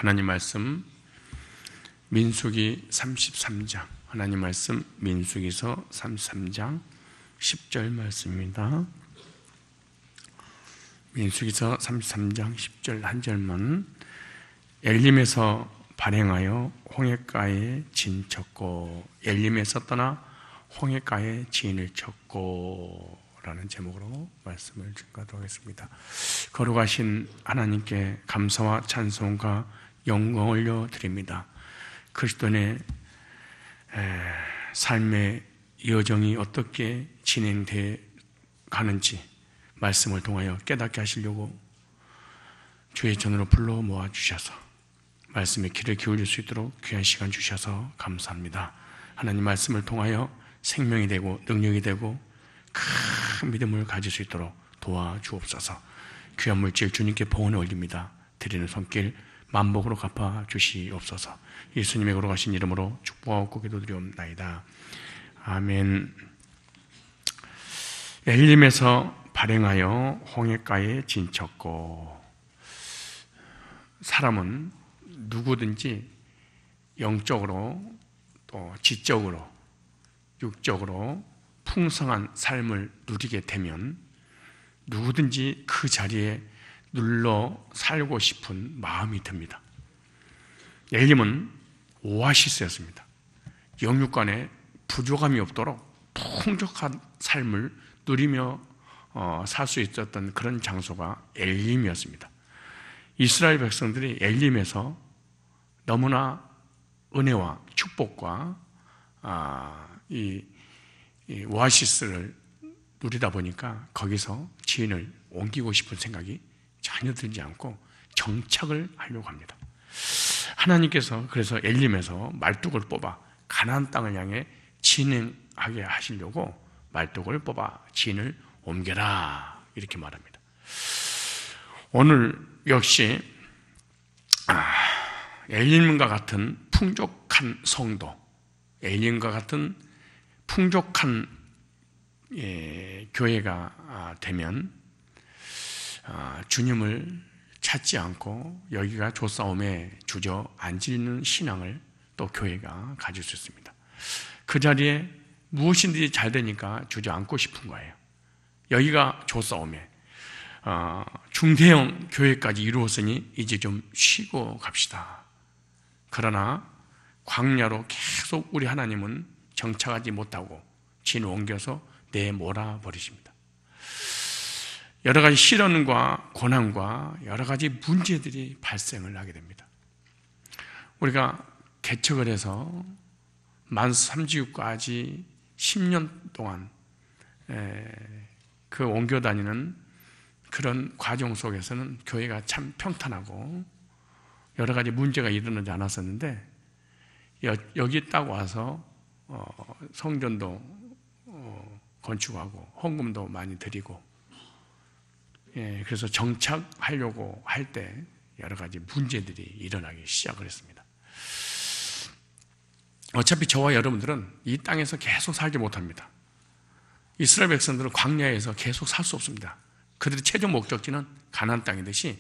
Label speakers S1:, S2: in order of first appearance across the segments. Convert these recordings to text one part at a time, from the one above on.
S1: 하나님 말씀 민수기 33장, 하나님 말씀 민수기서 33장 10절 말씀입니다. 민수기서 33장 10절 한 절만. 엘림에서 발행하여 홍해가에 진 쳤고, 엘림에서 떠나 홍해가에 진을 쳤고 라는 제목으로 말씀을 증거하도록 하겠습니다. 거룩하신 하나님께 감사와 찬송과 영광을 올려드립니다. 그리스도의 삶의 여정이 어떻게 진행되어 가는지 말씀을 통하여 깨닫게 하시려고 주의 전으로 불러 모아주셔서 말씀에 귀를 기울일 수 있도록 귀한 시간 주셔서 감사합니다. 하나님 말씀을 통하여 생명이 되고 능력이 되고 큰 믿음을 가질 수 있도록 도와주옵소서. 귀한 물질 주님께 봉헌을 올립니다. 드리는 손길 만복으로 갚아 주시옵소서. 예수님의 거룩하신 이름으로 축복하고 기도드리옵나이다. 아멘. 엘림에서 발행하여 홍해가에 진 쳤고, 사람은 누구든지 영적으로 또 지적으로 육적으로 풍성한 삶을 누리게 되면 누구든지 그 자리에 눌러 살고 싶은 마음이 듭니다. 엘림은 오아시스였습니다. 영육간에 부족함이 없도록 풍족한 삶을 누리며 살 수 있었던 그런 장소가 엘림이었습니다. 이스라엘 백성들이 엘림에서 너무나 은혜와 축복과 이 오아시스를 누리다 보니까 거기서 지인을 옮기고 싶은 생각이 전혀 들지 않고 정착을 하려고 합니다. 하나님께서 그래서 엘림에서 말뚝을 뽑아 가나안 땅을 향해 진행하게 하시려고 말뚝을 뽑아 진을 옮겨라 이렇게 말합니다. 오늘 역시 엘림과 같은 풍족한 성도, 엘림과 같은 풍족한 교회가 되면 주님을 찾지 않고 여기가 조싸움에 주저앉는 신앙을 또 교회가 가질 수 있습니다. 그 자리에 무엇인지 잘 되니까 주저앉고 싶은 거예요. 여기가 조싸움에 중대형 교회까지 이루었으니 이제 좀 쉬고 갑시다. 그러나 광야로 계속 우리 하나님은 정착하지 못하고 진 옮겨서 내몰아 버리십니다. 여러 가지 시련과 고난과 여러 가지 문제들이 발생을 하게 됩니다. 우리가 개척을 해서 만 3지구까지 10년 동안 그 옮겨 다니는 그런 과정 속에서는 교회가 참 평탄하고 여러 가지 문제가 일어나지 않았었는데, 여기 딱 와서 성전도 건축하고 헌금도 많이 드리고, 그래서 정착하려고 할 때 여러 가지 문제들이 일어나기 시작을 했습니다. 어차피 저와 여러분들은 이 땅에서 계속 살지 못합니다. 이스라엘 백성들은 광야에서 계속 살 수 없습니다. 그들의 최종 목적지는 가나안 땅이듯이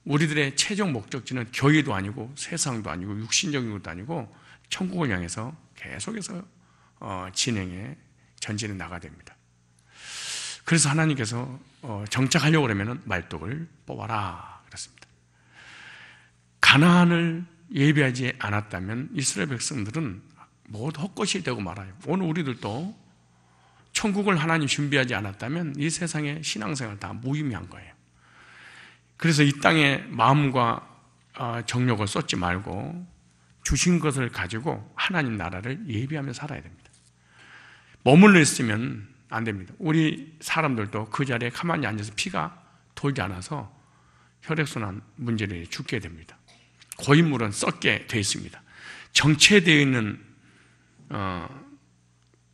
S1: 우리들의 최종 목적지는 교회도 아니고 세상도 아니고 육신적인 것도 아니고 천국을 향해서 계속해서 전진해 나가야 됩니다. 그래서 하나님께서 정착하려고 그러면 말뚝을 뽑아라 그랬습니다. 가나안을 예비하지 않았다면 이스라엘 백성들은 모두 헛것이 되고 말아요. 오늘 우리들도 천국을 하나님 준비하지 않았다면 이 세상의 신앙생활 다 무의미한 거예요. 그래서 이 땅에 마음과 정력을 쏟지 말고 주신 것을 가지고 하나님 나라를 예비하며 살아야 됩니다. 머물러 있으면 안 됩니다. 우리 사람들도 그 자리에 가만히 앉아서 피가 돌지 않아서 혈액순환 문제를 죽게 됩니다. 고인물은 썩게 되어 있습니다. 정체되어 있는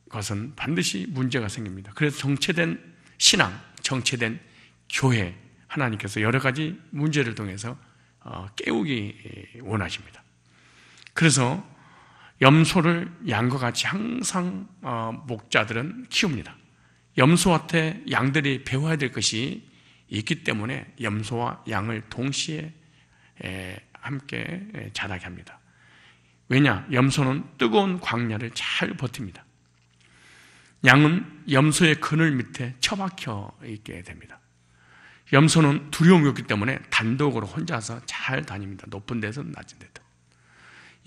S1: 것은 반드시 문제가 생깁니다. 그래서 정체된 신앙, 정체된 교회, 하나님께서 여러 가지 문제를 통해서 깨우기 원하십니다. 그래서 염소를 양과 같이 항상 목자들은 키웁니다. 염소한테 양들이 배워야 될 것이 있기 때문에 염소와 양을 동시에 함께 자라게 합니다. 왜냐? 염소는 뜨거운 광야를 잘 버팁니다. 양은 염소의 그늘 밑에 처박혀 있게 됩니다. 염소는 두려움이 없기 때문에 단독으로 혼자서 잘 다닙니다. 높은 데서는 낮은 데도.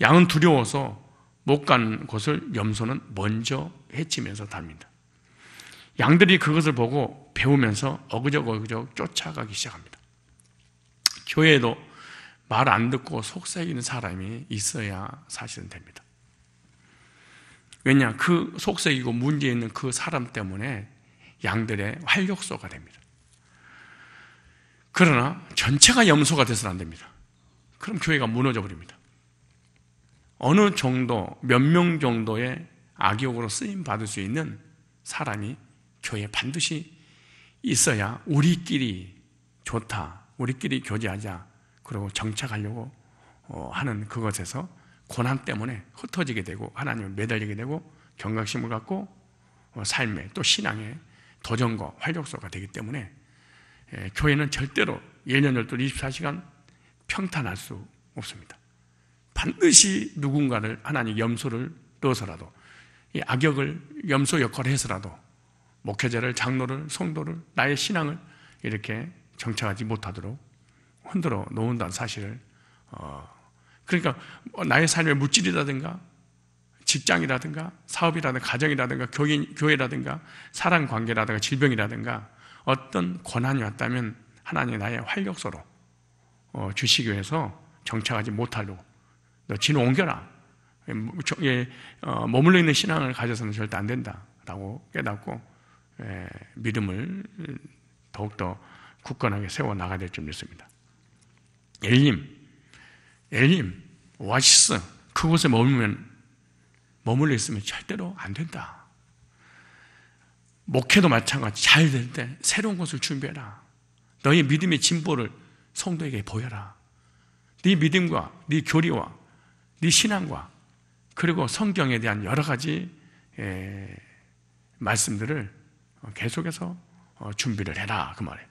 S1: 양은 두려워서 못 간 곳을 염소는 먼저 헤치면서 답니다. 양들이 그것을 보고 배우면서 어그적 쫓아가기 시작합니다. 교회에도 말 안 듣고 속삭이는 사람이 있어야 사실은 됩니다. 왜냐? 그 속삭이고 문제 있는 그 사람 때문에 양들의 활력소가 됩니다. 그러나 전체가 염소가 돼서는 안 됩니다. 그럼 교회가 무너져 버립니다. 어느 정도, 몇 명 정도의 악역으로 쓰임 받을 수 있는 사람이 교회에 반드시 있어야 우리끼리 좋다, 우리끼리 교제하자, 그리고 정착하려고 하는 그것에서 고난 때문에 흩어지게 되고 하나님을 매달리게 되고 경각심을 갖고 삶에 또 신앙에 도전과 활력소가 되기 때문에 교회는 절대로 1년 12, 24시간 평탄할 수 없습니다. 반드시 누군가를 하나님 염소를 넣어서라도 이 악역을 염소 역할을 해서라도 목회자를, 장로를, 성도를, 나의 신앙을 이렇게 정착하지 못하도록 흔들어 놓는다는 사실을 그러니까 나의 삶의 물질이라든가 직장이라든가 사업이라든가 가정이라든가 교회라든가 사랑관계라든가 질병이라든가 어떤 고난이 왔다면 하나님이 나의 활력소로 주시기 위해서 정착하지 못하려고 너 진을 옮겨라. 머물러 있는 신앙을 가져서는 절대 안 된다라고 깨닫고 믿음을 더욱더 굳건하게 세워나가야 될 줄 믿습니다. 엘림, 오아시스 그곳에 머물러 있으면 절대로 안 된다. 목회도 마찬가지. 잘 될 때 새로운 것을 준비해라. 너희 믿음의 진보를 성도에게 보여라. 네 믿음과 네 교리와 네 신앙과 그리고 성경에 대한 여러 가지 말씀들을 계속해서 준비를 해라 그 말이에요.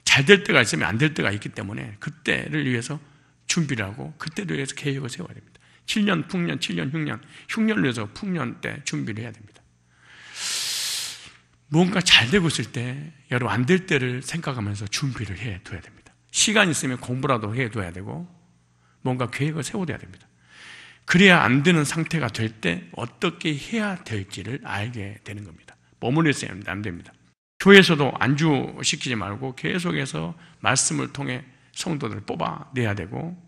S1: 잘 될 때가 있으면 안 될 때가 있기 때문에 그때를 위해서 준비를 하고 그때를 위해서 계획을 세워야 됩니다. 7년, 풍년, 7년, 흉년을 위해서 풍년 때 준비를 해야 됩니다. 뭔가 잘 되고 있을 때 여러분 안 될 때를 생각하면서 준비를 해둬야 됩니다. 시간 있으면 공부라도 해둬야 되고 뭔가 계획을 세워둬야 됩니다. 그래야 안 되는 상태가 될 때 어떻게 해야 될지를 알게 되는 겁니다. 머물러 있으면 안 됩니다. 교회에서도 안주시키지 말고 계속해서 말씀을 통해 성도들을 뽑아내야 되고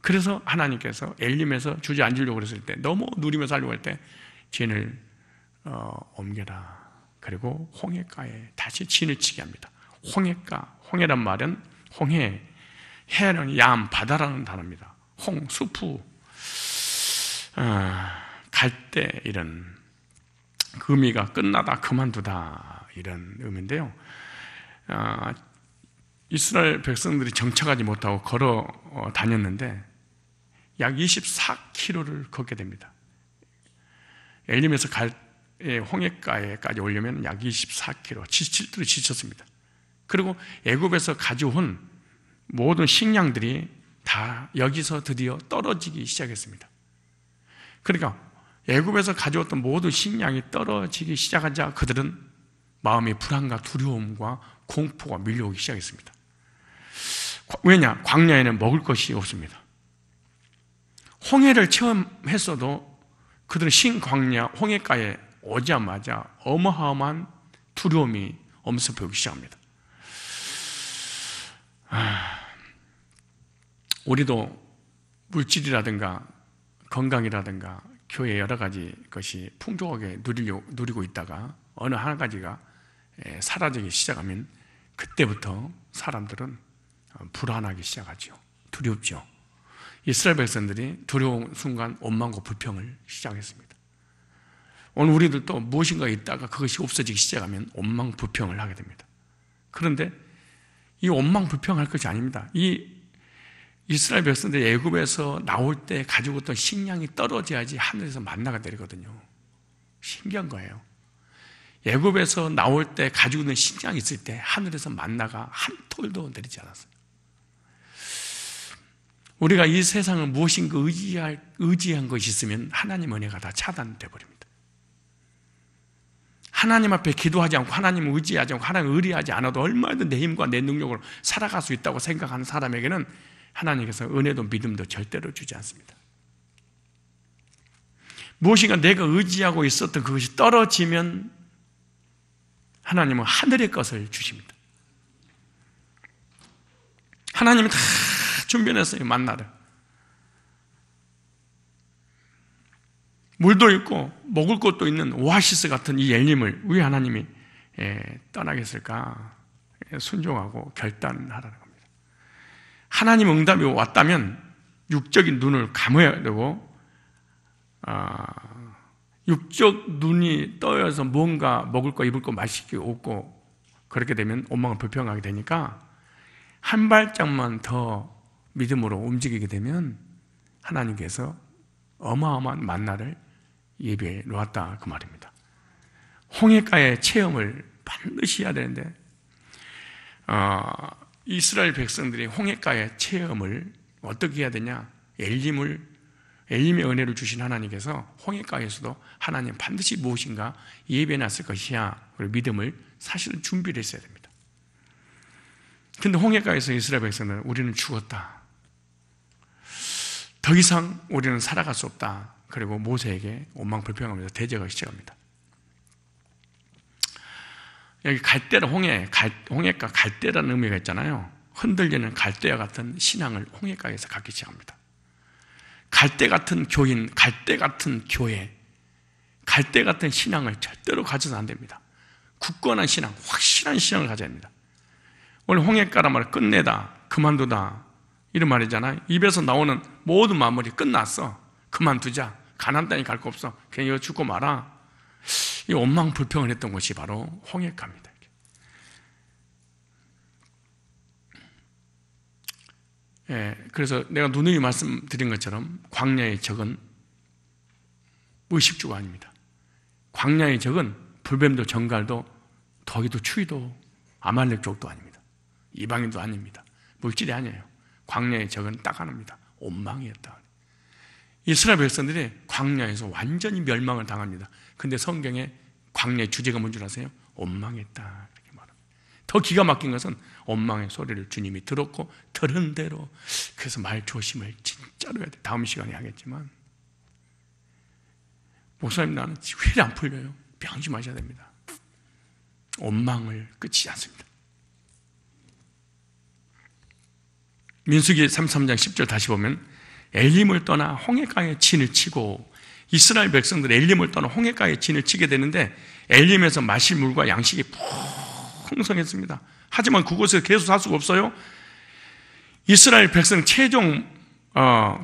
S1: 그래서 하나님께서 엘림에서 주저앉으려고 그랬을 때 너무 누리면서 하려고 할 때 진을 옮겨라. 그리고 홍해가에 다시 진을 치게 합니다. 홍해가, 홍해란 말은 홍해, 해는 얌, 바다라는 단어입니다. 홍, 수프, 갈대 이런 그 의미가 끝나다, 그만두다 이런 의미인데요. 이스라엘 백성들이 정착하지 못하고 걸어 다녔는데 약 24km를 걷게 됩니다. 엘림에서 홍해가에까지 오려면 약 24km, 지쳤습니다. 그리고 애굽에서 가져온 모든 식량들이 다 여기서 드디어 떨어지기 시작했습니다. 그러니까 애굽에서 가져왔던 모든 식량이 떨어지기 시작하자 그들은 마음의 불안과 두려움과 공포가 밀려오기 시작했습니다. 왜냐? 광야에는 먹을 것이 없습니다. 홍해를 체험했어도 그들은 신광야 홍해가에 오자마자 어마어마한 두려움이 엄습하기 시작합니다. 우리도 물질이라든가 건강이라든가 교회 여러 가지 것이 풍족하게 누리고 있다가 어느 한 가지가 사라지기 시작하면 그때부터 사람들은 불안하기 시작하죠. 두렵죠. 이스라엘 백성들이 두려운 순간 원망과 불평을 시작했습니다. 오늘 우리들도 무엇인가 있다가 그것이 없어지기 시작하면 원망, 불평을 하게 됩니다. 그런데 이 원망, 불평할 것이 아닙니다. 이 이스라엘 백성들이 애굽에서 나올 때 가지고 있던 식량이 떨어져야지 하늘에서 만나가 내리거든요. 신기한 거예요. 애굽에서 나올 때 가지고 있는 식량이 있을 때 하늘에서 만나가 한 톨도 내리지 않았어요. 우리가 이 세상을 무엇인가 의지한 것이 있으면 하나님 은혜가 다 차단돼 버립니다. 하나님 앞에 기도하지 않고 하나님을 의지하지 않고 하나님을 의리하지 않아도 얼마든 내 힘과 내 능력으로 살아갈 수 있다고 생각하는 사람에게는 하나님께서 은혜도 믿음도 절대로 주지 않습니다. 무엇인가 내가 의지하고 있었던 그것이 떨어지면 하나님은 하늘의 것을 주십니다. 하나님이 다 준비했어요. 만나를. 물도 있고 먹을 것도 있는 오아시스 같은 이 엘림을 왜 하나님이 떠나겠을까? 순종하고 결단하라는 겁니다. 하나님 응답이 왔다면 육적인 눈을 감아야 되고 육적 눈이 떠여서 뭔가 먹을 거 입을 거 맛있게 없고 그렇게 되면 원망을 불평하게 되니까 한 발짝만 더 믿음으로 움직이게 되면 하나님께서 어마어마한 만나를 예비해 놓았다 그 말입니다. 홍해가의 체험을 반드시 해야 되는데 이스라엘 백성들이 홍해가의 체험을 어떻게 해야 되냐? 엘림의 은혜를 주신 하나님께서 홍해가에서도 하나님 반드시 무엇인가 예비해 놨을 것이야. 그리고 믿음을 사실은 준비를 했어야 됩니다. 근데 홍해가에서 이스라엘 백성들은 우리는 죽었다. 더 이상 우리는 살아갈 수 없다. 그리고 모세에게 원망불평하면서 대적을 시작합니다. 여기 갈대라 홍해가 갈대라는 의미가 있잖아요. 흔들리는 갈대와 같은 신앙을 홍해가에서 갖기 시작합니다. 갈대 같은 교인, 갈대 같은 교회, 갈대 같은 신앙을 절대로 가져서는 안 됩니다. 굳건한 신앙, 확실한 신앙을 가져야 합니다. 원래 홍해가란 말은 끝내다, 그만두다 이런 말이잖아요. 입에서 나오는 모든 마무리 끝났어. 그만두자. 가나안 땅에 갈 거 없어. 그냥 이거 죽고 마라. 이 원망불평을 했던 것이 바로 홍해가입니다. 그래서 내가 누누이 말씀드린 것처럼 광야의 적은 의식주가 아닙니다. 광야의 적은 불뱀도 정갈도 더위도 추위도 아말렉 족도 아닙니다. 이방인도 아닙니다. 물질이 아니에요. 광야의 적은 딱 하나입니다. 원망이었다. 이스라엘 백성들이 광야에서 완전히 멸망을 당합니다. 근데 성경에 광야의 주제가 뭔 줄 아세요? 원망했다 이렇게 말합니다. 더 기가 막힌 것은 원망의 소리를 주님이 들었고 들은 대로 그래서 말 조심을 진짜로 해야 돼. 다음 시간에 하겠지만 목사님 나는 왜 안 풀려요? 명심하셔야 됩니다. 원망을 끝이지 않습니다. 민수기 33장 10절 다시 보면 엘림을 떠나 홍해가에 진을 치고 이스라엘 백성들 엘림을 떠나 홍해가에 진을 치게 되는데 엘림에서 마실 물과 양식이 풍성했습니다. 하지만 그곳에서 계속 살 수가 없어요. 이스라엘 백성 최종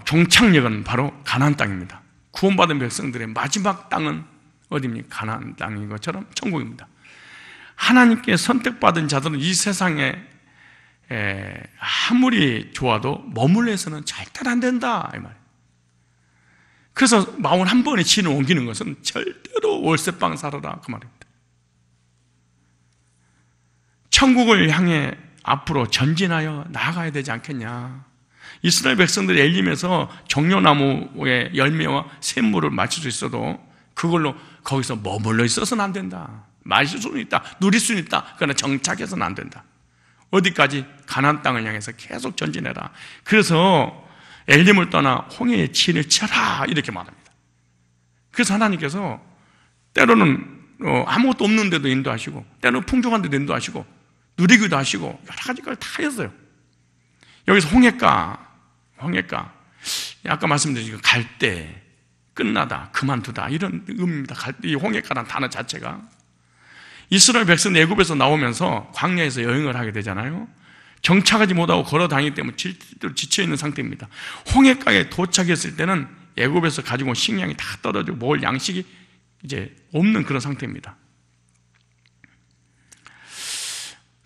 S1: 종착역은 바로 가나안 땅입니다. 구원받은 백성들의 마지막 땅은 어디입니까? 가나안 땅인 것처럼 천국입니다. 하나님께 선택받은 자들은 이 세상에 아무리 좋아도 머물러서는 절대로 안 된다 이 말이에요. 그래서 마음 한 번에 진을 옮기는 것은 절대로 월세방 살아라 그 말입니다. 천국을 향해 앞으로 전진하여 나아가야 되지 않겠냐. 이스라엘 백성들이 엘림에서 종려나무의 열매와 샘물을 마실 수 있어도 그걸로 거기서 머물러 있어서는 안 된다. 마실 수는 있다, 누릴 수는 있다. 그러나 정착해서는 안 된다. 어디까지? 가나안 땅을 향해서 계속 전진해라. 그래서 엘림을 떠나 홍해의 진을 쳐라 이렇게 말합니다. 그래서 하나님께서 때로는 아무것도 없는 데도 인도하시고 때로는 풍족한 데도 인도하시고 누리기도 하시고 여러 가지 걸 다 했어요. 여기서 홍해가 아까 말씀드린 갈대, 끝나다, 그만두다 이런 의미입니다. 이 홍해가라는 단어 자체가 이스라엘 백성 애굽에서 나오면서 광야에서 여행을 하게 되잖아요. 정착하지 못하고 걸어 다니기 때문에 지쳐있는 상태입니다. 홍해가에 도착했을 때는 애굽에서 가지고 온 식량이 다 떨어지고 먹을 양식이 이제 없는 그런 상태입니다.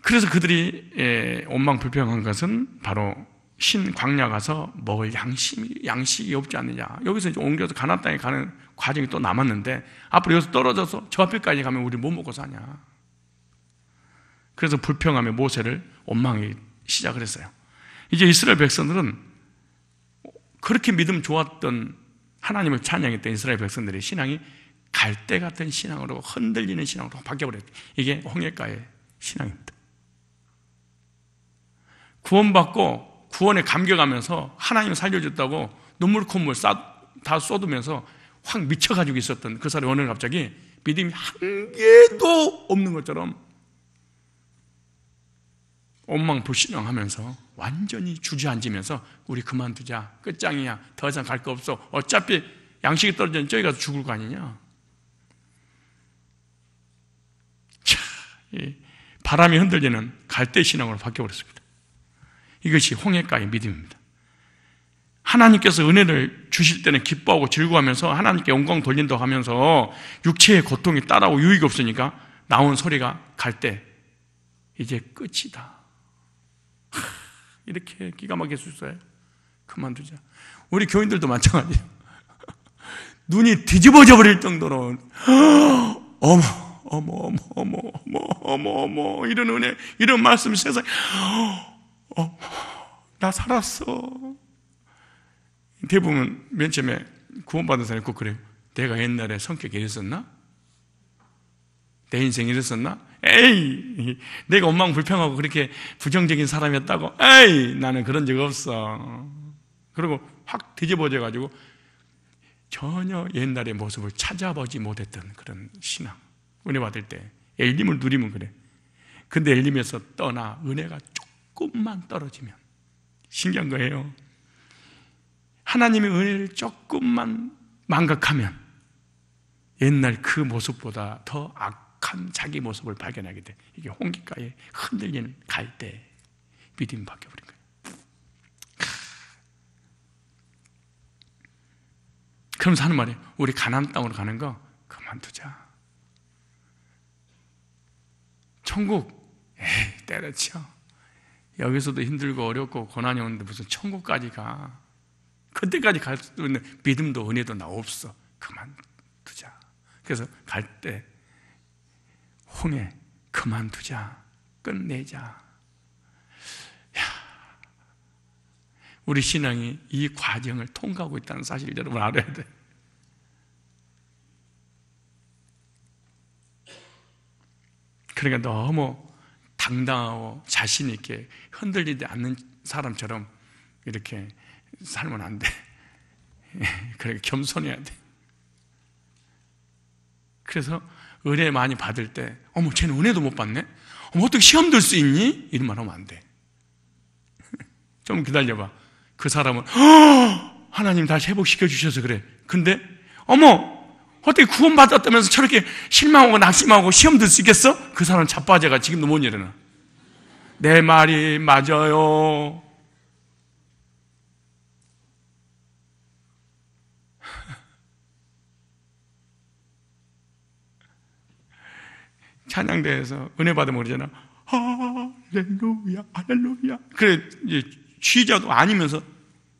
S1: 그래서 그들이 원망불평한 것은 바로 신 광야 가서 먹을 양식이 없지 않느냐. 여기서 이제 옮겨서 가나안 땅에 가는 과정이 또 남았는데 앞으로 여기서 떨어져서 저 앞에까지 가면 우리 뭐 먹고 사냐. 그래서 불평하며 모세를 원망하기 시작을 했어요. 이제 이스라엘 백성들은 그렇게 믿음 좋았던 하나님을 찬양했던 이스라엘 백성들의 신앙이 갈대 같은 신앙으로, 흔들리는 신앙으로 바뀌어버렸어요. 이게 홍해가의 신앙입니다. 구원받고 구원에 감격하면서 하나님 살려줬다고 눈물 콧물 다 쏟으면서 확 미쳐가지고 있었던 그 사람이 오늘 갑자기 믿음이 한 개도 없는 것처럼 옴망불신앙하면서 완전히 주저앉으면서 우리 그만두자, 끝장이야, 더 이상 갈 거 없어, 어차피 양식이 떨어지면 저기 가서 죽을 거 아니냐. 바람이 흔들리는 갈대 신앙으로 바뀌어버렸습니다. 이것이 홍해가의 믿음입니다. 하나님께서 은혜를 주실 때는 기뻐하고 즐거워하면서 하나님께 영광 돌린다고 하면서 육체의 고통이 따라오고 유익이 없으니까 나온 소리가 갈대, 이제 끝이다. 이렇게 기가 막힐 수 있어요. 그만두자. 우리 교인들도 마찬가지예요. 눈이 뒤집어져 버릴 정도로 어머 이런 은혜, 이런 말씀 세상에 나 살았어. 대부분 맨 처음에 구원받은 사람이 꼭 그래요. 내가 옛날에 성격이 이랬었나? 내 인생이 이랬었나? 에이, 내가 원망불평하고 그렇게 부정적인 사람이었다고? 에이, 나는 그런 적 없어. 그리고 확 뒤집어져가지고 전혀 옛날의 모습을 찾아보지 못했던 그런 신앙. 은혜 받을 때 엘림을 누리면 그래. 근데 엘림에서 떠나 은혜가 조금만 떨어지면, 신기한 거예요. 하나님의 은혜를 조금만 망각하면 옛날 그 모습보다 더 악한 자기 모습을 발견하게 돼. 이게 홍기가에 흔들리는 갈대 믿음이 바뀌어버린 거예요. 그러면서 하는 말이에요. 우리 가나안 땅으로 가는 거 그만두자. 천국, 에이, 때려쳐. 여기서도 힘들고 어렵고 고난이 오는데 무슨 천국까지 가. 그때까지 갈 수 있는 믿음도 은혜도 나 없어. 그만두자. 그래서 갈 때 홍해 그만두자. 끝내자. 야, 우리 신앙이 이 과정을 통과하고 있다는 사실을 여러분 알아야 돼. 그러니까 너무 당당하고 자신 있게 흔들리지 않는 사람처럼 이렇게 살면 안 돼. 그러니까 겸손해야 돼. 그래서 은혜 많이 받을 때 어머 쟤는 은혜도 못 받네? 어머 어떻게 시험 들 수 있니? 이런 말 하면 안 돼. 좀 기다려봐. 그 사람은 하나님 다시 회복시켜 주셔서 그래. 근데 어머 어떻게 구원받았다면서 저렇게 실망하고 낙심하고 시험 들 수 있겠어? 그 사람은 자빠져가 지금도 못 일어나. 내 말이 맞아요. 찬양대에서 은혜 받으면 그러잖아. 할렐루야, 할렐루야. 그래, 이제 취자도 아니면서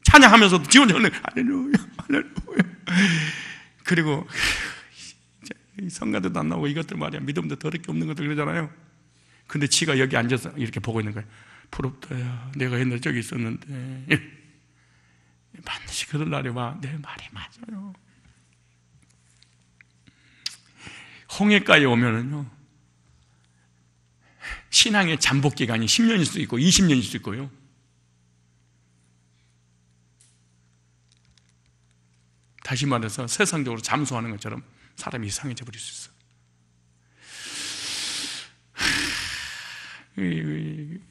S1: 찬양하면서도 지 혼자 할렐루야, 할렐루야. 그리고 성가대도 안 나오고 이것들 말이야. 믿음도 더럽게 없는 것들 그러잖아요. 근데 지가 여기 앉아서 이렇게 보고 있는 거야. 부럽다야. 내가 옛날에 저기 있었는데. 반드시 그럴 날이 와. 내 말이 맞아요. 홍해가에 오면은요, 신앙의 잠복 기간이 10년일 수도 있고 20년일 수도 있고요. 다시 말해서 세상적으로 잠수하는 것처럼 사람이 이상해져 버릴 수 있어.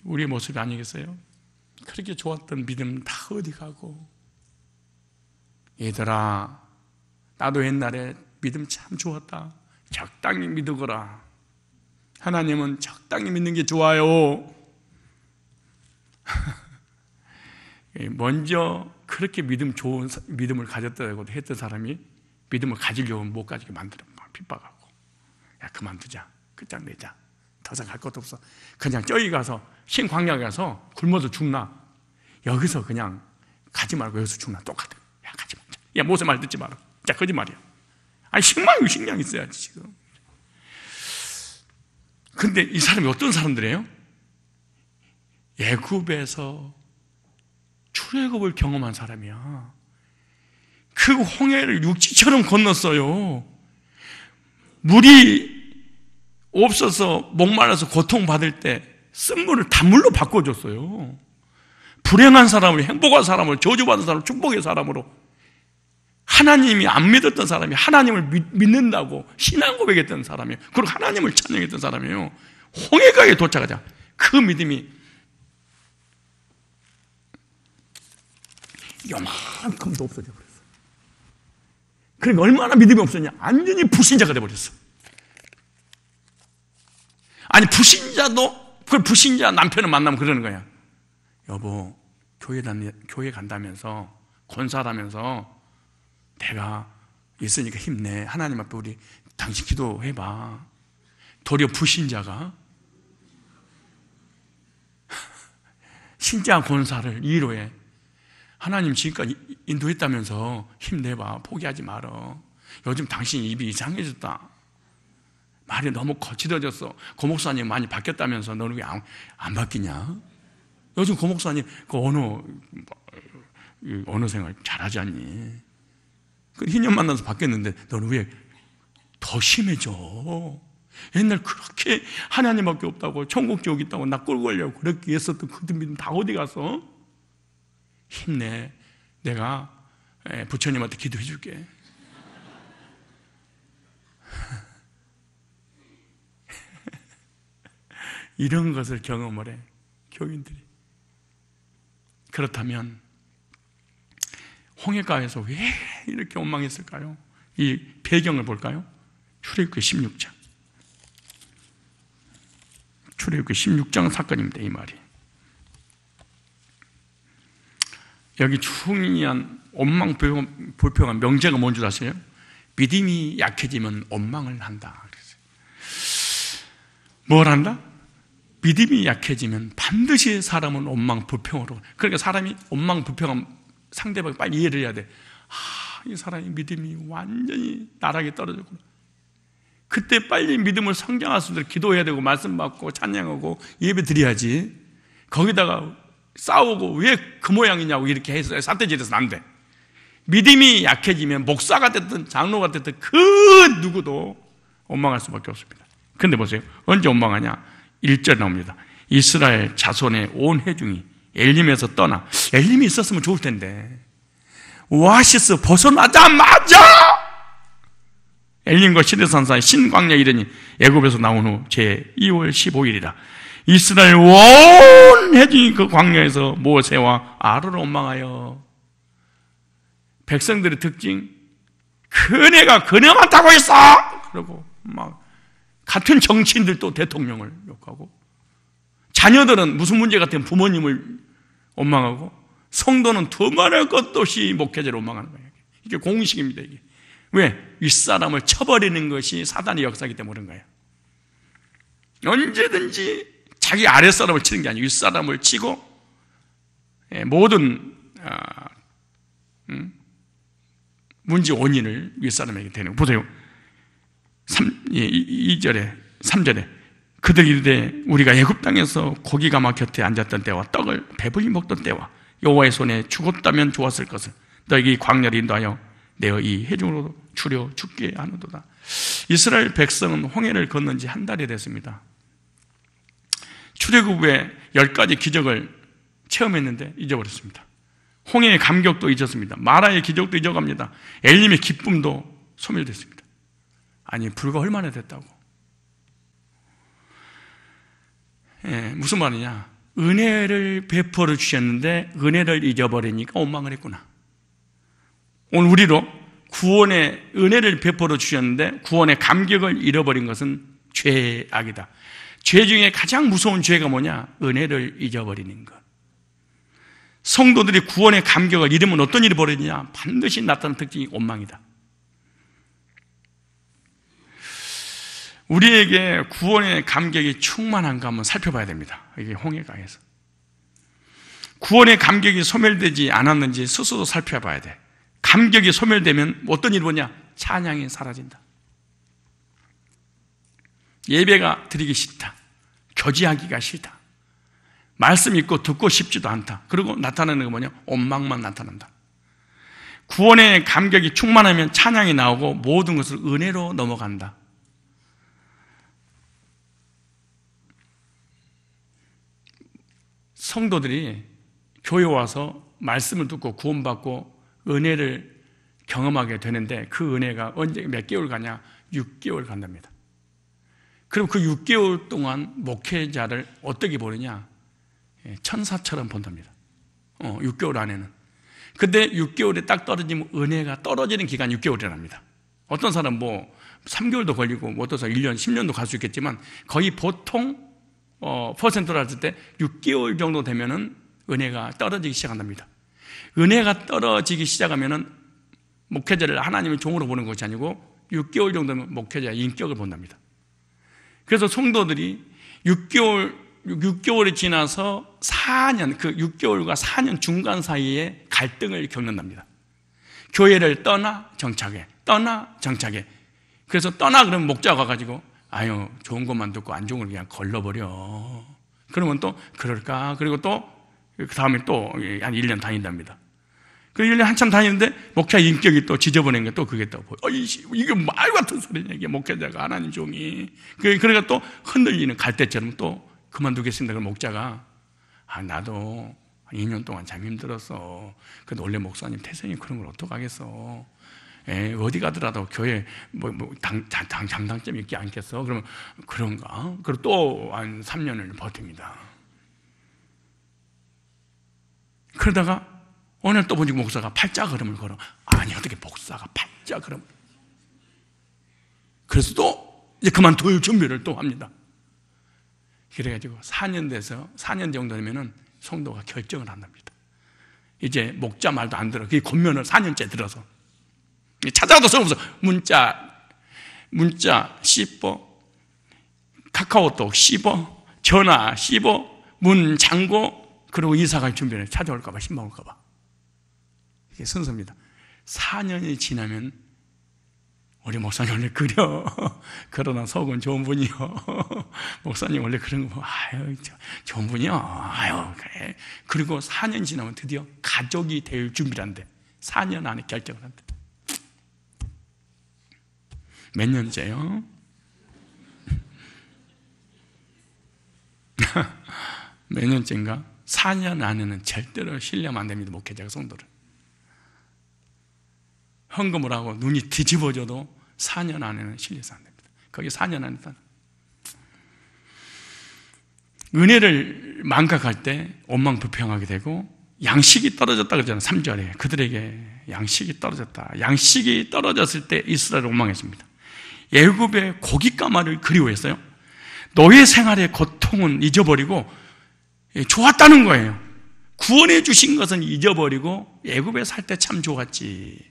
S1: 우리의 모습이 아니겠어요? 그렇게 좋았던 믿음 다 어디 가고. 얘들아, 나도 옛날에 믿음 참 좋았다. 적당히 믿으거라. 하나님은 적당히 믿는 게 좋아요. 먼저 그렇게 좋은 믿음을 가졌다고 했던 사람이 믿음을 가지려고 못 가지게 만들어 핍박하고, 야 그만두자, 끝장내자, 더 이상 갈 것도 없어. 그냥 저기 가서 신광야에 가서 굶어서 죽나? 여기서 그냥 가지 말고 여기서 죽나? 똑같아. 야 가지 말자. 야 모세 말 듣지 마라. 자 거짓말이야. 아니 식량 있어야지 지금. 근데 이 사람이 어떤 사람들이에요? 애굽에서 출애굽을 경험한 사람이야. 그 홍해를 육지처럼 건넜어요. 물이 없어서 목말라서 고통받을 때 쓴물을 단물로 바꿔줬어요. 불행한 사람을 행복한 사람을, 저주받은 사람을 축복의 사람으로, 하나님이 안 믿었던 사람이 하나님을 믿는다고 신앙 고백했던 사람이에요. 그리고 하나님을 찬양했던 사람이에요. 홍해가에 도착하자 그 믿음이 요만큼도 없어져 버렸어. 그러니까 얼마나 믿음이 없었냐? 완전히 불신자가 돼버렸어. 아니, 불신자도, 그 불신자 남편을 만나면 그러는 거야. 여보, 교회 간다면서, 권사라면서 내가 있으니까 힘내. 하나님 앞에 우리 당신 기도해봐. 도리어 불신자가 신자 권사를 위로해. 하나님 지금까지 인도했다면서 힘내봐. 포기하지 말어. 요즘 당신 입이 이상해졌다. 말이 너무 거칠어졌어. 고 목사님 많이 바뀌었다면서 너는 왜 안 바뀌냐? 요즘 고 목사님 그 언어 생활 잘하지 않니? 그 흰년 만나서 바뀌었는데 너는 왜 더 심해져? 옛날 그렇게 하나님밖에 없다고, 천국 지옥 있다고 나 끌고 가려고 그렇게 했었던 그 믿음 다 어디 갔어? 힘내. 내가 부처님한테 기도해 줄게. 이런 것을 경험을 해, 교인들이. 그렇다면 홍해가에서 왜 이렇게 원망했을까요? 이 배경을 볼까요? 출애굽기 16장. 출애굽기 16장 사건입니다. 이 말이. 여기 중요한 원망불평한 명제가 뭔 줄 아세요? 믿음이 약해지면 원망을 한다. 뭘 한다? 믿음이 약해지면 반드시 사람은 원망불평으로. 그러니까 사람이 원망불평하면 상대방이 빨리 이해를 해야 돼. 이 사람이 믿음이 완전히 나락에 떨어졌구나. 그때 빨리 믿음을 성장할 수 있도록 기도해야 되고, 말씀 받고 찬양하고 예배 드려야지. 거기다가 싸우고 왜 그 모양이냐고 이렇게 해서 삿대질해서는 안 돼. 믿음이 약해지면 목사가 됐든 장로가 됐든 그 누구도 원망할 수밖에 없습니다. 그런데 보세요. 언제 원망하냐? 1절 나옵니다. 이스라엘 자손의 온 회중이 엘림에서 떠나. 엘림이 있었으면 좋을 텐데 오아시스 벗어나자마자 엘림과 시내산 사이 신광야에 이르니 애굽에서 나온 후 제2월 15일이라 이스라엘 온 회중이 그 광야에서 모세와 아론을 원망하여. 백성들의 특징, 그네가 그네만 타고 있어! 그러고 막 같은 정치인들도 대통령을 욕하고, 자녀들은 무슨 문제 같으면 부모님을 원망하고, 성도는 두말할 것도 없이 목회자를 원망하는 거예요. 이게 공식입니다. 이게. 왜? 윗사람을 쳐버리는 것이 사단의 역사이기 때문에 그런 거예요. 언제든지 자기 아랫사람을 치는 게 아니고 윗사람을 치고 모든 문제 원인을 윗사람에게 대는. 보세요. 2절에 3절에 그들이 이르되 우리가 애굽 땅에서 고기가마 곁에 앉았던 때와 떡을 배불리 먹던 때와 여호와의 손에 죽었다면 좋았을 것을 너에게 광야를 인도하여 내어 이 회중으로 추려 죽게 하는도다. 이스라엘 백성은 홍해를 건넌 지 한 달이 됐습니다. 출애굽 후에 10가지 기적을 체험했는데 잊어버렸습니다. 홍해의 감격도 잊었습니다. 마라의 기적도 잊어갑니다. 엘림의 기쁨도 소멸됐습니다. 아니, 불과 얼마나 됐다고. 무슨 말이냐? 은혜를 베풀어 주셨는데 은혜를 잊어버리니까 원망을 했구나. 오늘 우리도 구원의 은혜를 베풀어 주셨는데 구원의 감격을 잃어버린 것은 죄악이다. 죄 중에 가장 무서운 죄가 뭐냐? 은혜를 잊어버리는 것. 성도들이 구원의 감격을 잃으면 어떤 일이 벌어지냐? 반드시 나타나는 특징이 원망이다. 우리에게 구원의 감격이 충만한가 한번 살펴봐야 됩니다. 이게 홍해가에서 구원의 감격이 소멸되지 않았는지 스스로 살펴봐야 돼. 감격이 소멸되면 어떤 일이 뭐냐? 찬양이 사라진다. 예배가 드리기 싫다. 교제하기가 싫다. 말씀 읽고 듣고 싶지도 않다. 그리고 나타나는 게 뭐냐? 원망만 나타난다. 구원의 감격이 충만하면 찬양이 나오고 모든 것을 은혜로 넘어간다. 성도들이 교회 와서 말씀을 듣고 구원받고 은혜를 경험하게 되는데 그 은혜가 언제 몇 개월 가냐? 6개월 간답니다. 그럼 그 6개월 동안 목회자를 어떻게 보느냐? 천사처럼 본답니다. 6개월 안에는. 근데 6개월에 딱 떨어지면 은혜가 떨어지는 기간이 6개월이랍니다. 어떤 사람 뭐 3개월도 걸리고 뭐 어떤 사람 1년, 10년도 갈 수 있겠지만 거의 보통 퍼센트로 했을 때 6개월 정도 되면은 은혜가 떨어지기 시작한답니다. 은혜가 떨어지기 시작하면은 목회자를 하나님의 종으로 보는 것이 아니고 6개월 정도면 목회자의 인격을 본답니다. 그래서 성도들이 6개월이 지나서 4년, 그 6개월과 4년 중간 사이에 갈등을 겪는답니다. 교회를 떠나 정착해, 떠나 정착해. 그래서 떠나 그러면 목자가 가가지고 아유 좋은 것만 듣고 안 좋은 걸 그냥 걸러버려. 그러면 또 그럴까? 그리고 또 그 다음에 또 한 1년 다닌답니다. 그 1년 한참 다니는데 목자 인격이 또 지저분한 게 또 그게 또 보여. 이게 말 같은 소리냐 이게 목회자가 하나님 종이. 그러니까 또 흔들리는 갈대처럼 또 그만두겠습니다. 그 목자가 나도 2년 동안 참 힘들었어. 근데 원래 목사님 태생이 그런 걸 어떡하겠어. 어디 가더라도 교회 장단점이 있지 않겠어? 그러면 그런가? 그리고 또 한 3년을 버팁니다. 그러다가 오늘 또 보니까 목사가 팔자걸음을 걸어. 아니 어떻게 목사가 팔자걸음. 그래서 또 이제 그만둘 준비를 또 합니다. 그래가지고 4년 돼서 4년 정도 되면은 성도가 결정을 한답니다. 이제 목자 말도 안 들어. 그게 권면을 4년째 들어서 찾아도 소용없어. 문자 씹어, 카카오톡 씹어, 전화 씹어, 문 잠고, 그리고 이사갈 준비를 찾아올까봐 신방올까봐. 이게 순서입니다. 4년이 지나면 우리 목사님 원래 그려. 그러나 속은 좋은 분이요. 목사님 원래 그런 거 아유 좋은 분이요. 아유 그래. 그리고 4년 지나면 드디어 가족이 될 준비를 한대. 4년 안에 결정을 한대. 몇 년째요? 몇 년째인가? 4년 안에는 절대로 신뢰하면 안 됩니다. 목회자가 성도를. 헌금을 하고 눈이 뒤집어져도 4년 안에는 신뢰해서 안 됩니다. 거기 4년 안에 은혜를 망각할 때 원망불평하게 되고 양식이 떨어졌다 그러잖아요. 3절에 그들에게 양식이 떨어졌다. 양식이 떨어졌을 때 이스라엘을 원망했습니다. 애굽의 고깃가마를 그리워했어요. 노예 생활의 고통은 잊어버리고 좋았다는 거예요. 구원해 주신 것은 잊어버리고 애굽에 살 때 참 좋았지.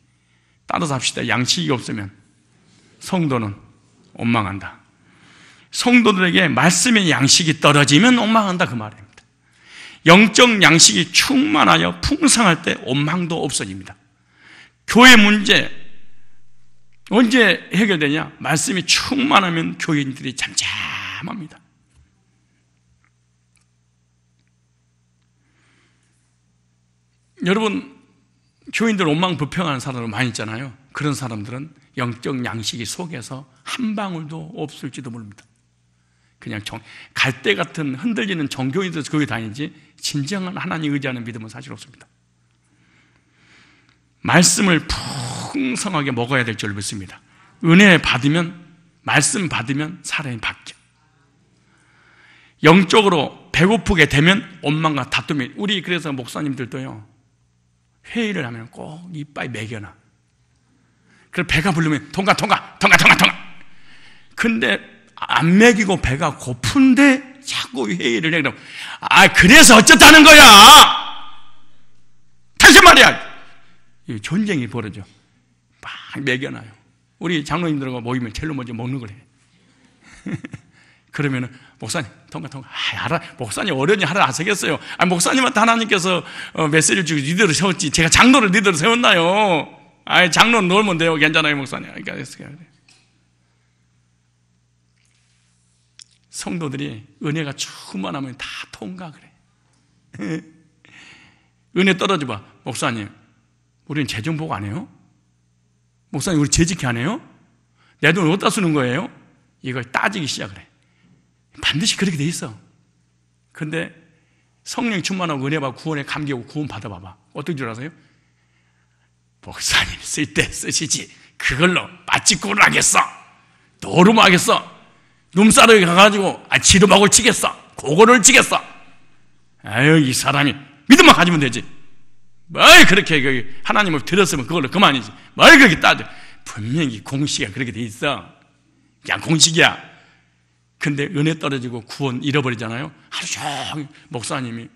S1: 따라서 합시다. 양식이 없으면 성도는 원망한다. 성도들에게 말씀의 양식이 떨어지면 원망한다 그 말입니다. 영적 양식이 충만하여 풍성할 때 원망도 없어집니다. 교회 문제 언제 해결되냐? 말씀이 충만하면 교인들이 잠잠합니다. 여러분, 교인들 원망불평하는 사람들 많이 있잖아요. 그런 사람들은 영적 양식이 속에서 한 방울도 없을지도 모릅니다. 그냥 갈대 같은 흔들리는 종교인들에서 거기 다니지 진정한 하나님 의지하는 믿음은 사실 없습니다. 말씀을 풍성하게 먹어야 될 줄 믿습니다. 은혜 받으면, 말씀 받으면 사람이 바뀌어. 영적으로 배고프게 되면 원망과 다툼이. 우리 그래서 목사님들도요, 회의를 하면 꼭 이빨 매겨놔. 그래서 배가 부르면 통과. 근데 안 매기고 배가 고픈데 자꾸 회의를 해. 그럼 그래서 어쩌다는 거야. 다시 말이야. 전쟁이 벌어져. 막 매겨놔요. 우리 장로님들하고 모이면 제일 먼저 먹는 걸 해. 그러면은 목사님 통과. 알아. 목사님 어련히 하라 안 쓰겠어요. 목사님한테 하나님께서 메시지를 주고 니들을 세웠지. 제가 장로를 니들을 세웠나요? 장로는 놀면 돼요. 괜찮아요, 목사님. 그러니까 성도들이 은혜가 충만하면 다 통과 그래. 은혜 떨어져 봐. 목사님 우리는 재정보고 안 해요? 목사님, 우리 재직회 안 해요? 내 돈 어디다 쓰는 거예요? 이걸 따지기 시작을 해. 반드시 그렇게 돼 있어. 근데 성령 충만하고 은혜 받고 구원에 감기하고 구원 받아봐봐. 어떤 줄 아세요? 목사님 쓸 때 쓰시지. 그걸로 마취구를 하겠어. 노름하겠어. 눈사람이 가가지고 지름하고 치겠어. 그거를 치겠어. 아유, 이 사람이 믿음만 가지면 되지. 뭘 그렇게 하나님을 들었으면 그걸로 그만이지. 뭘 그렇게 따져. 분명히 공식이 그렇게 돼 있어. 그냥 공식이야. 근데 은혜 떨어지고 구원 잃어버리잖아요. 하루 종일 목사님이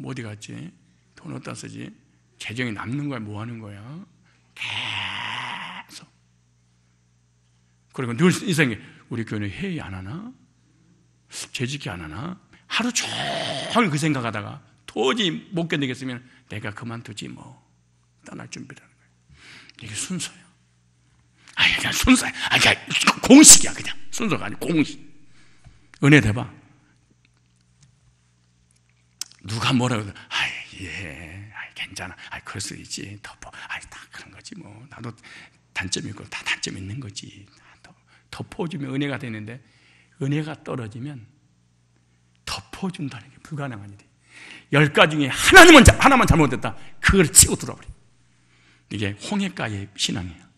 S1: 어디 갔지? 돈 어디다 쓰지? 재정이 남는 거야? 뭐 하는 거야? 계속. 그리고 늘 이 생각에 우리 교회는 회의 안 하나? 재직이 안 하나? 하루 종일 그 생각하다가 도저히 못 견디겠으면 내가 그만두지 뭐. 떠날 준비를 하는 거예요. 이게 순서예요. 그냥 순서야. 그냥 공식이야. 그냥 순서가 아니고 공식. 은혜 대봐. 누가 뭐라고 해도 괜찮아. 그럴 수 있지. 다 그런 거지 뭐. 나도 단점이 있고 다 단점 있는 거지. 덮어주면 은혜가 되는데 은혜가 떨어지면 덮어준다는 게 불가능한 일이에요. 10가지 중에 하나만 잘못했다. 그걸 치고 들어버려. 이게 홍해가의 신앙이에요.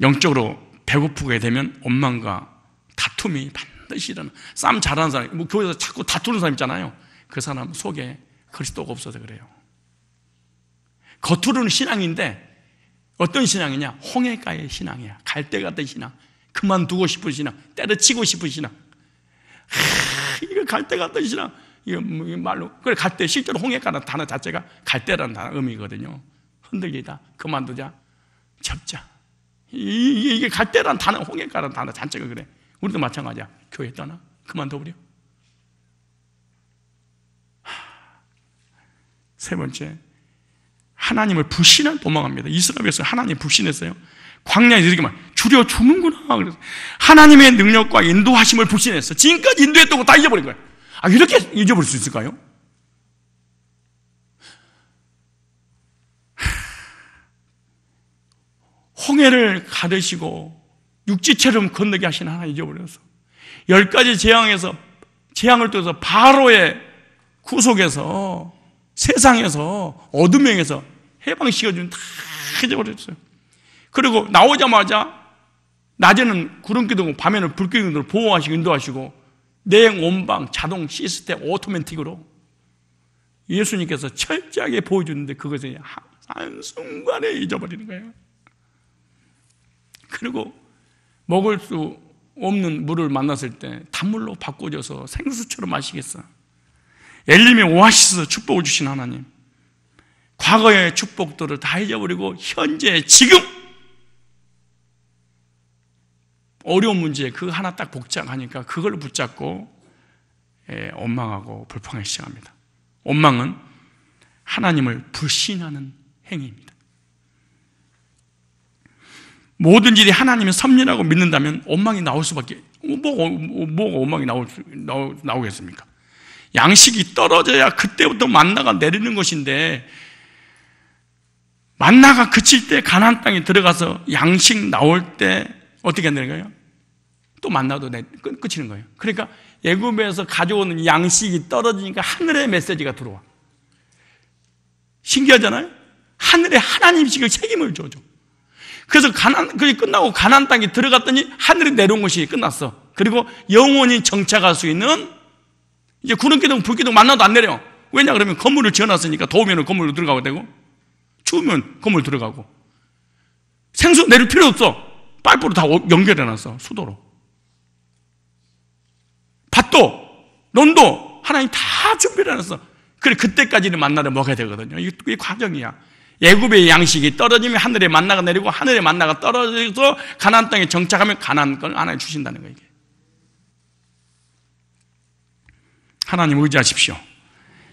S1: 영적으로 배고프게 되면 원망과 다툼이 반드시 일어나. 싸움 잘하는 사람, 교회에서 자꾸 다투는 사람 있잖아요. 그 사람 속에 그리스도가 없어서 그래요. 겉으로는 신앙인데 어떤 신앙이냐? 홍해가의 신앙이야. 갈대 같은 신앙. 그만두고 싶은 신앙. 때려치고 싶은 신앙. 이거 갈대 같은 신앙. 이거 말로. 그래, 갈대. 실제로 홍해가라는 단어 자체가 갈대라는 단어 의미거든요. 흔들리다. 그만두자. 접자. 이게 갈대라는 단어, 홍해가라는 단어 자체가 그래. 우리도 마찬가지야. 교회 떠나. 그만둬버려. 세 번째. 하나님을 불신한 도망합니다. 이스라엘 백성 하나님 불신했어요. 광야에서 이렇게 말, 주려 주는구나. 그래서 하나님의 능력과 인도하심을 불신했어. 지금까지 인도했던 거 다 잊어버린 거예요. 이렇게 잊어버릴 수 있을까요? 홍해를 가르시고 육지처럼 건너게 하신 하나님 잊어버렸어. 10가지 재앙을 통해서 바로의 구속에서 세상에서 어둠에서 해방시켜준 다 잊어버렸어요. 그리고 나오자마자 낮에는 구름기둥, 밤에는 불기둥으로 보호하시고 인도하시고 내행 온방 자동 시스템 오토매틱으로 예수님께서 철저하게 보여주는데 그것을 한순간에 잊어버리는 거예요. 그리고 먹을 수 없는 물을 만났을 때 단물로 바꿔줘서 생수처럼 마시겠어. 엘림의 오아시스 축복을 주신 하나님, 과거의 축복들을 다 잊어버리고 현재 지금 어려운 문제 그 하나 딱 복잡하니까 그걸 붙잡고 원망하고 불평하기 시작합니다. 원망은 하나님을 불신하는 행위입니다. 모든 일이 하나님의 섭리라고 믿는다면 원망이 나올 수밖에, 뭐가 원망이 나오겠습니까? 양식이 떨어져야 그때부터 만나가 내리는 것인데, 만나가 그칠 때 가나안 땅에 들어가서 양식 나올 때 어떻게 되는 거예요? 또 만나도 끝이는 거예요. 그러니까 애굽에서 가져오는 양식이 떨어지니까 하늘의 메시지가 들어와. 신기하잖아요? 하늘에 하나님식을 책임을 줘줘. 그래서 그게 끝나고 가나안 땅에 들어갔더니 하늘에 내려온 것이 끝났어. 그리고 영원히 정착할 수 있는, 이제 구름기둥 불기둥 만나도 안 내려. 왜냐 그러면 건물을 지어놨으니까 더우면 건물로 들어가고 되고 추우면 건물 들어가고, 생수 내릴 필요 없어. 파이프로 다 연결해놨어. 수도로. 밭도 논도 하나님 다 준비를 해놨어. 그래, 그때까지는 만나를 먹어야 되거든요. 이게 과정이야. 애굽의 양식이 떨어지면 하늘에 만나가 내리고, 하늘에 만나가 떨어져서 가나안 땅에 정착하면 가나안 걸 하나님 주신다는 거예요. 하나님 의지하십시오.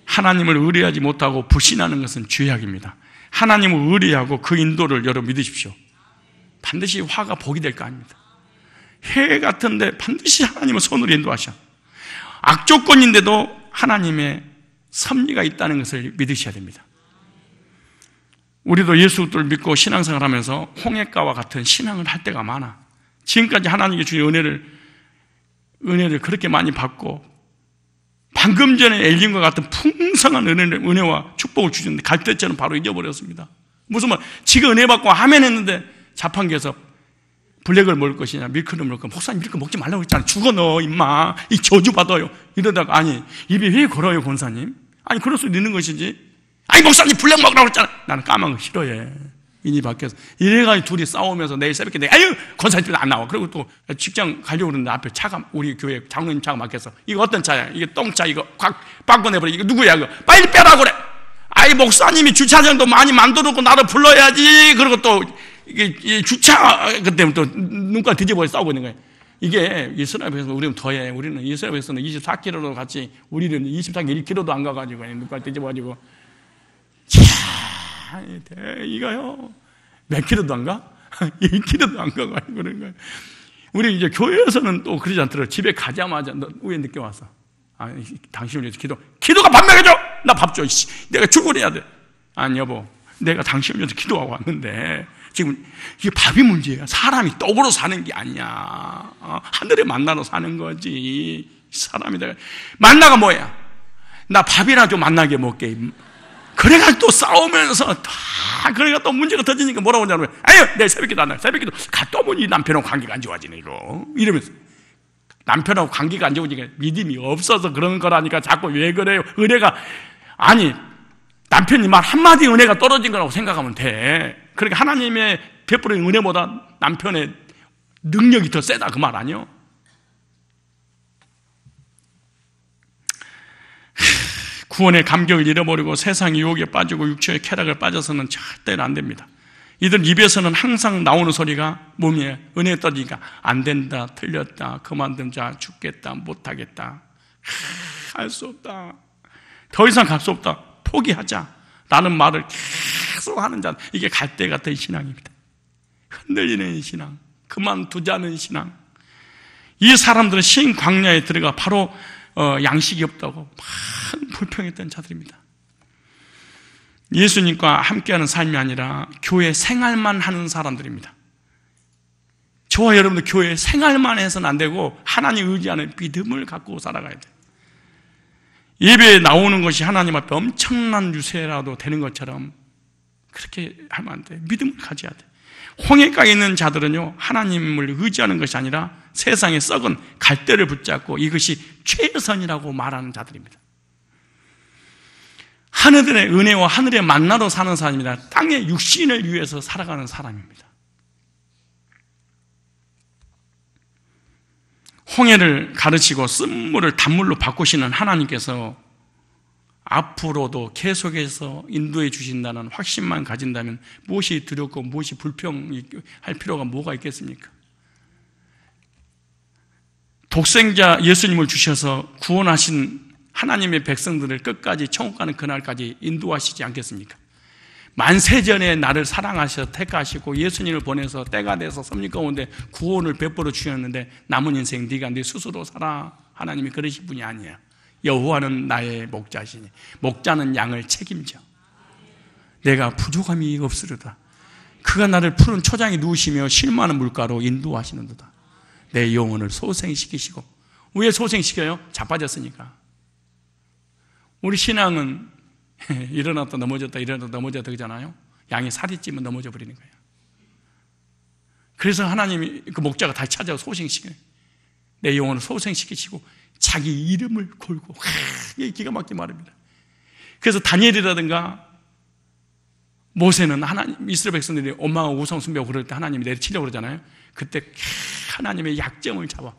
S1: 하나님을 의뢰하지 못하고 불신하는 것은 죄악입니다. 하나님을 의뢰하고 그 인도를 여러분 믿으십시오. 반드시 화가 복이 될 거 아닙니다. 해 같은데 반드시 하나님은 손으로 인도하셔. 악조건인데도 하나님의 섭리가 있다는 것을 믿으셔야 됩니다. 우리도 예수를 믿고 신앙생활 하면서 홍해가와 같은 신앙을 할 때가 많아. 지금까지 하나님께 주신 은혜를 그렇게 많이 받고, 방금 전에 엘린과 같은 풍성한 은혜와 축복을 주셨는데 갈 때처럼 바로 잊어버렸습니다. 무슨 말, 지가 은혜 받고 아멘 했는데 자판기에서 블랙을 먹을 것이냐 밀크를 먹을 것이냐, 목사님 밀크 먹지 말라고 했잖아. 죽어 너 임마, 이 저주 받아요. 이러다가 아니 입이 왜 걸어요 권사님? 아니 그럴 수도 있는 것이지. 아니 목사님 블랙 먹으라고 했잖아. 나는 까만 거 싫어해. 이니 밖에서 이래가지고 둘이 싸우면서 내일 새벽에 내가 아유 권사님 안 나와. 그리고 또 직장 가려고 그러는데 앞에 차가, 우리 교회 장로님 차가 막혀서 이거 어떤 차야? 이게 똥차, 이거 확 바꿔내버려. 이거 누구야 이거? 빨리 빼라고 그래. 아이 목사님이 주차장도 많이 만들었고 나를 불러야지. 그리고 또 이게 주차 그때부터 또 눈깔 뒤집어 싸우고 있는 거예요. 이게 이스라엘 백성, 우리는 더해. 우리는 이스라엘 백성은 24km로 같이, 우리는 24km 1km도 안 가가지고 눈깔 뒤집어가지고 이거요 몇 킬로도 안 가? 1킬로도 안 가가지고 그런 거예요. 우리 이제 교회에서는 또 그러지 않더라도 집에 가자마자 너 왜 늦게 왔어? 아, 당신을 위해서 기도가 밥 먹여줘! 나 밥 줘! 내가 출근해야 돼. 아니 여보, 내가 당신을 위해서 기도하고 왔는데 지금 이게 밥이 문제야. 사람이 떡으로 사는 게 아니야. 하늘의 만나로 사는 거지. 사람이 내가 만나가 뭐야? 나 밥이나 좀 만나게 먹게. 그래가 또 싸우면서 그래가 또 문제가 터지니까 뭐라고 하냐면 아유 내 새벽기도 안 나. 새벽기도 갔다 오면 남편하고 관계가 안 좋아지네 이러면서 남편하고 관계가 안 좋으니까 믿음이 없어서 그런 거라니까 자꾸 왜 그래요? 은혜가 아니 남편이 말 한마디 은혜가 떨어진 거라고 생각하면 돼. 그러니까 하나님의 베푸는 은혜보다 남편의 능력이 더 세다 그 말 아니요? 구원의 감격을 잃어버리고 세상의 유혹에 빠지고 육체의 쾌락을 빠져서는 절대로 안 됩니다. 이들 입에서는 항상 나오는 소리가 몸에 은혜 떠지니까 안 된다, 틀렸다, 그만둔자, 죽겠다, 못하겠다, 할 수 없다, 더 이상 갈 수 없다, 포기하자 라는 말을 계속 하는 자, 이게 갈대 같은 신앙입니다. 흔들리는 신앙, 그만두자는 신앙. 이 사람들은 신 광야에 들어가 바로 양식이 없다고 막 불평했던 자들입니다. 예수님과 함께하는 삶이 아니라 교회 생활만 하는 사람들입니다. 저와 여러분들 교회 생활만 해서는 안 되고 하나님 의지하는 믿음을 갖고 살아가야 돼요. 예배에 나오는 것이 하나님 앞에 엄청난 유세라도 되는 것처럼 그렇게 하면 안 돼요. 믿음을 가져야 돼요. 홍해가에 있는 자들은요, 하나님을 의지하는 것이 아니라 세상에 썩은 갈대를 붙잡고 이것이 최선이라고 말하는 자들입니다. 하늘의 은혜와 하늘의 만나로 사는 사람입니다. 땅의 육신을 위해서 살아가는 사람입니다. 홍해를 가르치고 쓴물을 단물로 바꾸시는 하나님께서 앞으로도 계속해서 인도해 주신다는 확신만 가진다면 무엇이 두렵고 무엇이 불평할 필요가 뭐가 있겠습니까? 독생자 예수님을 주셔서 구원하신 하나님의 백성들을 끝까지 천국 가는 그날까지 인도하시지 않겠습니까? 만세전에 나를 사랑하셔서 택하시고 예수님을 보내서 때가 돼서 섭리 가운데 구원을 베풀어 주셨는데 남은 인생 네가 네 스스로 살아. 하나님이 그러신 분이 아니야. 여호와는 나의 목자시니 목자는 양을 책임져. 내가 부족함이 없으리다. 그가 나를 푸른 초장에 누우시며 실마는 물가로 인도하시는도다. 내 영혼을 소생시키시고. 왜 소생시켜요? 자빠졌으니까. 우리 신앙은 일어났다 넘어졌다 일어났다 넘어졌다 그러잖아요. 양이 살이 찌면 넘어져 버리는 거예요. 그래서 하나님이 그 목자가 다시 찾아서 소생시켜요. 내 영혼을 소생시키시고 자기 이름을 걸고. 이게 기가 막힌 말입니다. 그래서 다니엘이라든가 모세는 하나님, 이스라엘 백성들이 엄마가 우상 숭배하고 그럴 때 하나님이 내리치려고 그러잖아요. 그때 하나님의 약점을 잡아.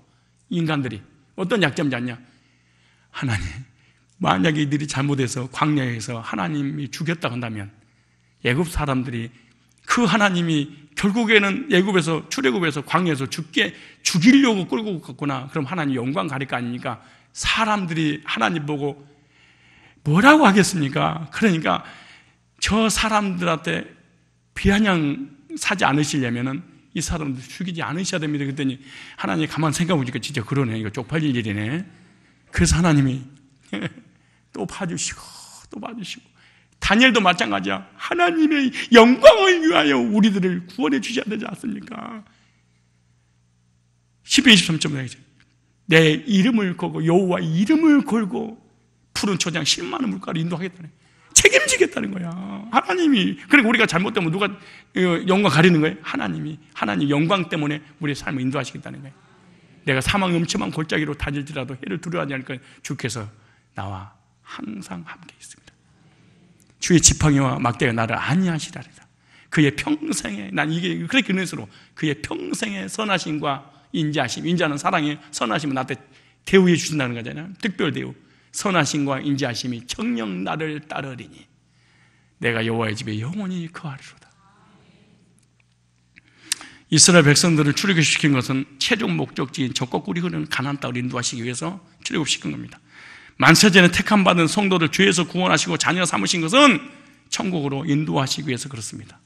S1: 인간들이 어떤 약점 잡냐? 하나님, 만약에 이들이 잘못해서 광야에서 하나님이 죽였다고 한다면 애굽 사람들이 그 하나님이 결국에는 애굽에서 출애굽에서 광야에서 죽이려고 끌고 갔구나. 그럼 하나님 영광 가릴 거 아닙니까? 사람들이 하나님 보고 뭐라고 하겠습니까? 그러니까 저 사람들한테 비아냥 사지 않으시려면은 이 사람들 죽이지 않으셔야 됩니다. 그랬더니 하나님이 가만 생각해 보니까 진짜 그러네. 이거 쪽팔릴 일이네. 그래서 하나님이 또 봐주시고 또 봐주시고 다니엘도 마찬가지야. 하나님의 영광을 위하여 우리들을 구원해 주셔야 되지 않습니까? 10편 23절에 내 이름을 걸고 여호와 이름을 걸고 푸른 초장 10만원 물가로 인도하겠다는, 책임지겠다는 거야. 하나님이. 그러니까 우리가 잘못되면 누가 영광 가리는 거예요? 하나님 영광 때문에 우리의 삶을 인도하시겠다는 거예요. 내가 사망의 음침한 골짜기로 다닐지라도 해를 두려워하지 않으니까 주께서 나와 항상 함께 있습니다. 주의 지팡이와 막대가 나를 안위하시리라. 그의 평생에, 난 이게 그렇게 은혜스러워. 그의 평생의 선하심과 인자하심, 인자는 사랑이에요. 선하심은 나한테 대우해 주신다는 거잖아요. 특별 대우. 선하심과 인자하심이 정녕 나를 따르리니 내가 여호와의 집에 영원히 거하리로다. 이스라엘 백성들을 출애굽시킨 것은 최종 목적지인 적과 꿀이 흐르는 가나안 땅을 인도하시기 위해서 출애굽시킨 겁니다. 만세전에 택함받은 성도들 죄에서 구원하시고 자녀 삼으신 것은 천국으로 인도하시기 위해서 그렇습니다.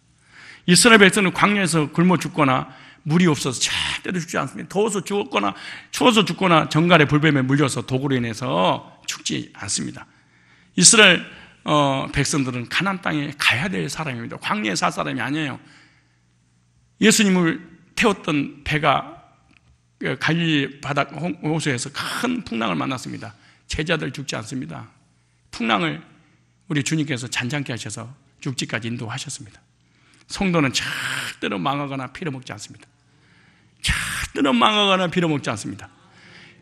S1: 이스라엘 백성은 광야에서 굶어 죽거나 물이 없어서 절대로 죽지 않습니다. 더워서 죽었거나 추워서 죽거나 정갈의 불뱀에 물려서 독으로 인해서 죽지 않습니다. 이스라엘 백성들은 가나안 땅에 가야 될 사람입니다. 광야에 살 사람이 아니에요. 예수님을 태웠던 배가 갈릴리 바다 호수에서 큰 풍랑을 만났습니다. 제자들 죽지 않습니다. 풍랑을 우리 주님께서 잔잔케 하셔서 죽지까지 인도하셨습니다. 성도는 절대로 망하거나 빌어먹지 않습니다. 절대로 망하거나 빌어먹지 않습니다.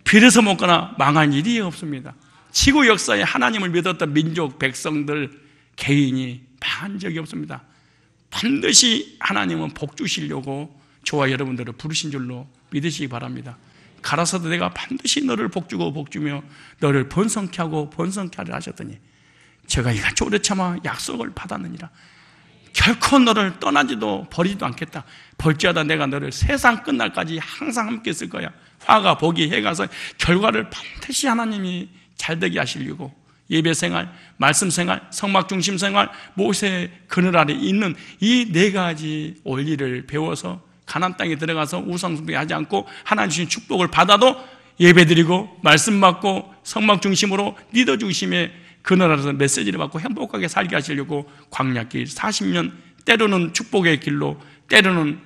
S1: 빌어서 먹거나 망한 일이 없습니다. 지구 역사에 하나님을 믿었던 민족, 백성들, 개인이 망한 적이 없습니다. 반드시 하나님은 복 주시려고 저와 여러분들을 부르신 줄로 믿으시기 바랍니다. 가라사대 내가 반드시 너를 복주고 복주며 너를 번성케 하고 번성케 하리라 하셨더니 제가 이같이 오래 참아 약속을 받았느니라. 결코 너를 떠나지도 버리지도 않겠다. 벌지어다 내가 너를 세상 끝날까지 항상 함께 있을 거야. 화가 복이 해가서 결과를 반드시 하나님이 잘되게 하시려고 예배생활, 말씀생활, 성막중심생활, 모세의 그늘 아래 있는 이 네 가지 원리를 배워서 가나안 땅에 들어가서 우상숭배하지 않고 하나님 주신 축복을 받아도 예배드리고 말씀 받고 성막중심으로 리더 중심의 그늘 아래서 메시지를 받고 행복하게 살게 하시려고 광야길 40년, 때로는 축복의 길로, 때로는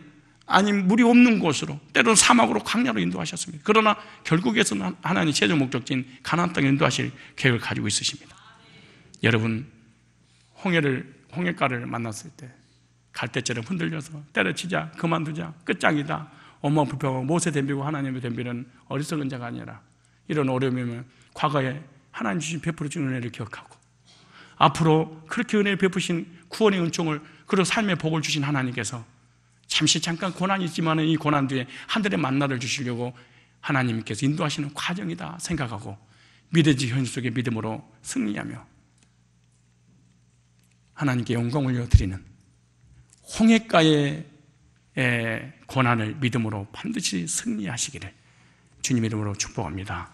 S1: 아님 물이 없는 곳으로, 때로는 사막으로 광야로 인도하셨습니다. 그러나 결국에서는 하나님 최종 목적지인 가나안 땅에 인도하실 계획을 가지고 있으십니다. 여러분, 홍해가를 만났을 때 갈대처럼 흔들려서 때려치자, 그만두자, 끝장이다, 엄마 불평하고 모세 덤비고 하나님을 덤비는 어리석은 자가 아니라 이런 어려움이면 과거에 하나님 주신 베풀어 주신 은혜를 기억하고 앞으로 그렇게 은혜를 베푸신 구원의 은총을, 그리고 삶의 복을 주신 하나님께서 잠시 잠깐 고난이 있지만 이 고난 뒤에 하늘의 만나를 주시려고 하나님께서 인도하시는 과정이다 생각하고 미래지 현실 속의 믿음으로 승리하며 하나님께 영광을 올려드리는 홍해가의 고난을 믿음으로 반드시 승리하시기를 주님 이름으로 축복합니다.